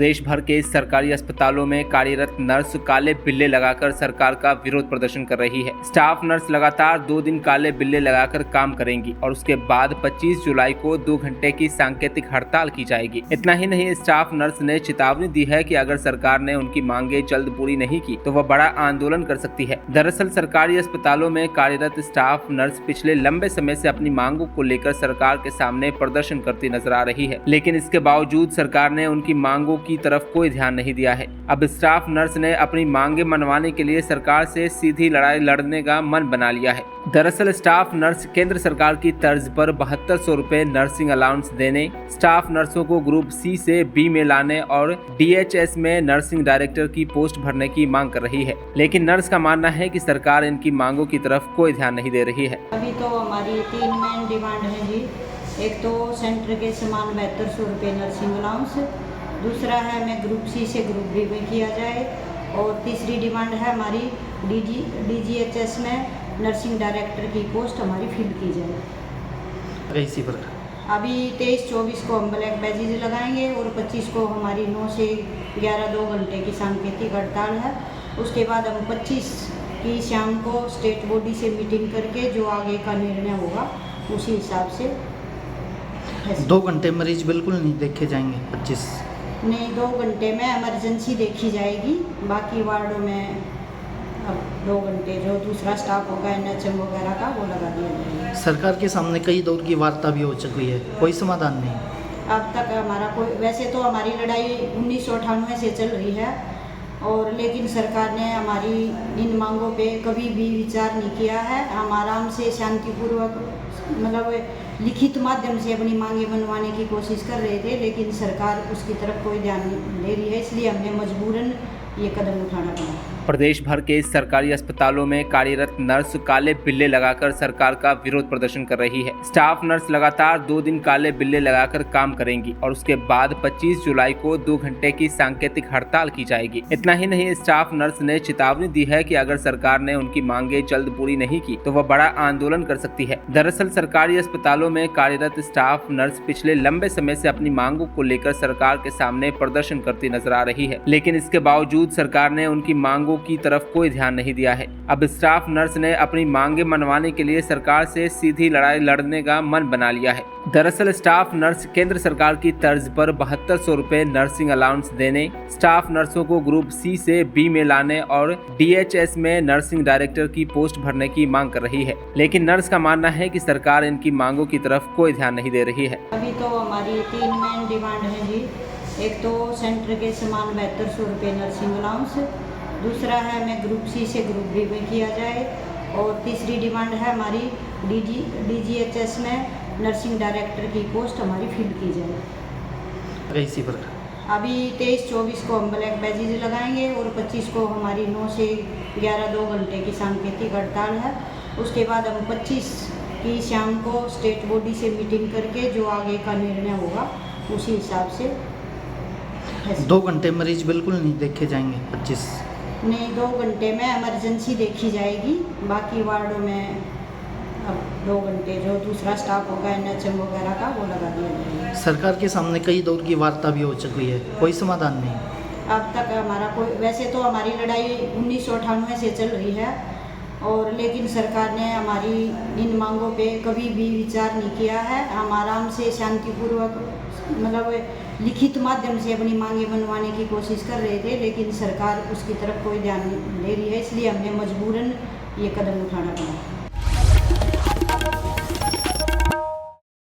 प्रदेश भर के सरकारी अस्पतालों में कार्यरत नर्स काले बिल्ले लगाकर सरकार का विरोध प्रदर्शन कर रही है। स्टाफ नर्स लगातार 2 दिन काले बिल्ले लगाकर काम करेंगी और उसके बाद 25 जुलाई को 2 घंटे की सांकेतिक हड़ताल की जाएगी। इतना ही नहीं, स्टाफ नर्स ने चेतावनी दी है कि अगर सरकार ने उनकी मांगे जल्द पूरी नहीं की तो वह बड़ा आंदोलन कर सकती है। दरअसल सरकारी अस्पतालों में कार्यरत स्टाफ नर्स पिछले लंबे समय से अपनी मांगों को लेकर सरकार के सामने प्रदर्शन करती नजर आ रही है, लेकिन इसके बावजूद सरकार ने उनकी मांगों की तरफ कोई ध्यान नहीं दिया है। अब स्टाफ नर्स ने अपनी मांगे मनवाने के लिए सरकार से सीधी लड़ाई लड़ने का मन बना लिया है। दरअसल स्टाफ नर्स केंद्र सरकार की तर्ज पर 7200 रुपए नर्सिंग अलाउंस देने, स्टाफ नर्सों को ग्रुप सी से बी में लाने और DHS में नर्सिंग डायरेक्टर की पोस्ट भरने की मांग कर रही है, लेकिन नर्स का मानना है कि सरकार इनकी मांगों की तरफ कोई ध्यान नहीं दे रही है। अभी तो हमारी 3 मेन डिमांड है जी। एक तो सेंटर के समान 7200 रुपये नर्सिंग अलाउंस, दूसरा है हमें ग्रुप सी से ग्रुप बी में किया जाए, और तीसरी डिमांड है हमारी DGHS में नर्सिंग डायरेक्टर की पोस्ट हमारी फिल की जाए। इसी प्रकार अभी 23-24 को हम ब्लैक बैजेज लगाएंगे और 25 को हमारी 9 से 11 2 घंटे की सांकेतिक हड़ताल है। उसके बाद हम 25 की शाम को स्टेट बॉडी से मीटिंग करके जो आगे का निर्णय होगा उसी हिसाब से 2 घंटे मरीज बिल्कुल नहीं देखे जाएंगे। 25 नहीं, 2 घंटे में इमरजेंसी देखी जाएगी, बाकी वार्डों में अब 2 घंटे जो दूसरा स्टाफ होगा NHM वगैरह का वो लगा दिया जाएगा। सरकार के सामने कई दौर की वार्ता भी हो चुकी है, कोई समाधान नहीं। अब तक हमारा कोई, वैसे तो हमारी लड़ाई 1998 से चल रही है, और लेकिन सरकार ने हमारी इन मांगों पे कभी भी विचार नहीं किया है। हम आराम से शांतिपूर्वक मतलब लिखित माध्यम से अपनी मांगे मनवाने की कोशिश कर रहे थे, लेकिन सरकार उसकी तरफ कोई ध्यान नहीं दे रही है, इसलिए हमने मजबूरन ये कदम उठाना पड़ा। प्रदेश भर के सरकारी अस्पतालों में कार्यरत नर्स काले बिल्ले लगाकर सरकार का विरोध प्रदर्शन कर रही है। स्टाफ नर्स लगातार 2 दिन काले बिल्ले लगाकर काम करेंगी और उसके बाद 25 जुलाई को 2 घंटे की सांकेतिक हड़ताल की जाएगी। इतना ही नहीं, स्टाफ नर्स ने चेतावनी दी है कि अगर सरकार ने उनकी मांगे जल्द पूरी नहीं की तो वह बड़ा आंदोलन कर सकती है। दरअसल सरकारी अस्पतालों में कार्यरत स्टाफ नर्स पिछले लंबे समय से अपनी मांगों को लेकर सरकार के सामने प्रदर्शन करती नजर आ रही है, लेकिन इसके बावजूद सरकार ने उनकी मांगों की तरफ कोई ध्यान नहीं दिया है। अब स्टाफ नर्स ने अपनी मांगे मनवाने के लिए सरकार से सीधी लड़ाई लड़ने का मन बना लिया है। दरअसल स्टाफ नर्स केंद्र सरकार की तर्ज पर 7200 रुपए नर्सिंग अलाउंस देने, स्टाफ नर्सों को ग्रुप सी से बी में लाने और DHS में नर्सिंग डायरेक्टर की पोस्ट भरने की मांग कर रही है, लेकिन नर्स का मानना है कि सरकार इनकी मांगों की तरफ कोई ध्यान नहीं दे रही है। अभी तो हमारी 3 मेन डिमांड है जी। एक तो सेंटर के समान 7200 रुपये नर्सिंग अलाउंस, दूसरा है हमें ग्रुप सी से ग्रुप बी में किया जाए, और तीसरी डिमांड है हमारी DGHS में नर्सिंग डायरेक्टर की पोस्ट हमारी फिल की जाए। इसी प्रकार अभी 23-24 को हम ब्लैक बैजेज लगाएंगे और 25 को हमारी 9 से 11 2 घंटे की सांकेतिक हड़ताल है। उसके बाद हम 25 की शाम को स्टेट बॉडी से मीटिंग करके जो आगे का निर्णय होगा उसी हिसाब से 2 घंटे मरीज बिल्कुल नहीं देखे जाएंगे। 25 नहीं, 2 घंटे में इमरजेंसी देखी जाएगी, बाकी वार्डों में अब 2 घंटे जो दूसरा स्टाफ होगा NHM वगैरह का वो लगा दिया जाएगा। सरकार के सामने कई दौर की वार्ता भी हो चुकी है, कोई समाधान नहीं। अब तक हमारा कोई, वैसे तो हमारी लड़ाई 1998 से चल रही है, और लेकिन सरकार ने हमारी इन मांगों पे कभी भी विचार नहीं किया है। हम आराम से शांतिपूर्वक मतलब लिखित माध्यम से अपनी मांगे मनवाने की कोशिश कर रहे थे, लेकिन सरकार उसकी तरफ कोई ध्यान नहीं दे रही है, इसलिए हमने मजबूरन ये कदम उठाना पड़ा।